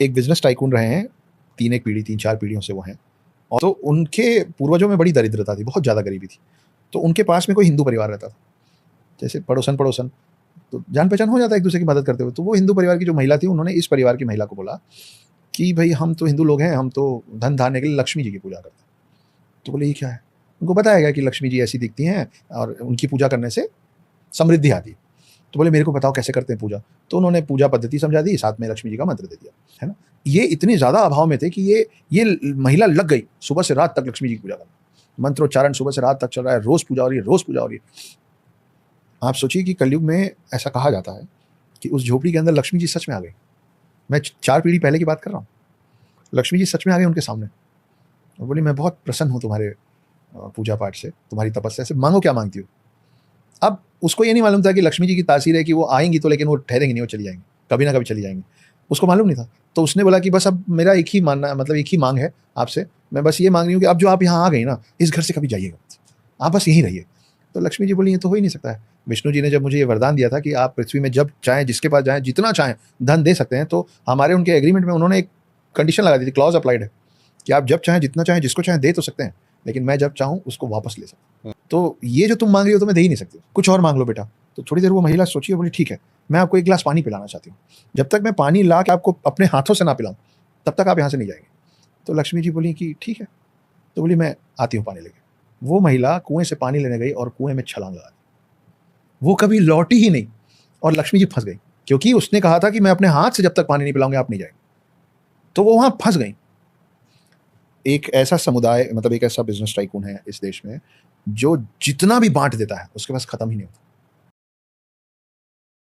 एक business tycoon रहे हैं, 3-4 पीढ़ियों से वो हैं। और तो उनके पूर्वजों में बड़ी दरिद्रता थी, बहुत ज़्यादा गरीबी थी। तो उनके पास में कोई हिंदू परिवार रहता था, जैसे पड़ोसन-पड़ोसन, तो जान-पहचान हो जाता है एक-दूसरे की मदद करते हुए। तो वो हिंदू परिवार की जो महिला थी, उन्होंने इस परिवार की महिला को बोला कि भई हम तो हिंदू लोग हैं, हम तो धन-धान्य के लिए लक्ष्मी जी की पूजा करते हैं। तो बोले ये क्या है? उनको बताया गया कि लक्ष्मी जी ऐसी दिखती हैं और उनकी पूजा करने से समृद्धि आती है। तो बोले मेरे को बताओ कैसे करते हैं पूजा? तो उन्होंने पूजा पद्धति समझा दी, साथ में लक्ष्मी जी का मंत्र दे दिया, है ना? ये इतने ज़्यादा अभाव में थे कि ये महिला लग गई, सुबह से रात तक लक्ष्मी जी की पूजा करना। मंत्रोच्चारण सुबह से रात तक चल रहा है, रोज़ पूजा हो रही है, रोज़ पूजा हो रही है। आप सोचिए कि कलयुग में ऐसा कहा जाता है कि उस झोपड़ी के अंदर लक्ष्मी जी सच में आ गई। मैं 4 पीढ़ी पहले की बात कर रहा हूँ। लक्ष्मी जी सच में आ गई उनके सामने और बोली मैं बहुत प्रसन्न हूँ तुम्हारे पूजा पाठ से, तुम्हारी तपस्या से, माँगो क्या माँगती हो? अब उसको ये नहीं मालूम था कि लक्ष्मी जी की तासीर है कि वो आएँगी तो लेकिन वो ठहरेंगी नहीं, वो चली जाएँगी, कभी ना कभी चली जाएँगी। उसको मालूम नहीं था। तो उसने बोला कि बस अब मेरा एक ही मानना, मतलब एक ही माँग है आपसे, मैं बस ये माँग रही हूँ कि अब जो आप यहाँ आ गई ना, इस घर से कभी जाइएगा मत, आप बस यहीं रहिए। तो लक्ष्मी जी बोली ये तो हो ही नहीं सकता है। विष्णु जी ने जब मुझे ये वरदान दिया था कि आप पृथ्वी में जब चाहें, जिसके पास जाएँ, जितना चाहें धन दे सकते हैं, तो हमारे उनके एग्रीमेंट में उन्होंने एक कंडीशन लगा दी थी, क्लॉज़ अप्लाइड है कि आप जब चाहें, जितना चाहें, जिसको चाहें दे तो सकते हैं, लेकिन मैं जब चाहूँ उसको वापस ले सकता हूँ। तो ये जो तुम माँग रही हो तो मैं दे ही नहीं सकती, कुछ और माँग लो बेटा। तो थोड़ी देर वो महिला सोची और बोली ठीक है, मैं आपको 1 गिलास पानी पिलाना चाहती हूँ। जब तक मैं पानी ला के आपको अपने हाथों से ना पिलाऊँ, तब तक आप यहाँ से नहीं जाएँगे। तो लक्ष्मी जी बोली कि ठीक है। तो बोली मैं आती हूँ पानी लेके। वो महिला कुएँ से पानी लेने गई और कुएँ में छलांग लगा दी। वो कभी लौटी ही नहीं और लक्ष्मी जी फँस गई, क्योंकि उसने कहा था कि मैं अपने हाथ से जब तक पानी नहीं पिलाऊँगी आप नहीं जाएँगे। तो वो वहाँ फँस गई। एक ऐसा समुदाय, मतलब एक ऐसा बिज़नेस टाइकून है इस देश में, जो जितना भी बाँट देता है, उसके पास खत्म ही नहीं होता।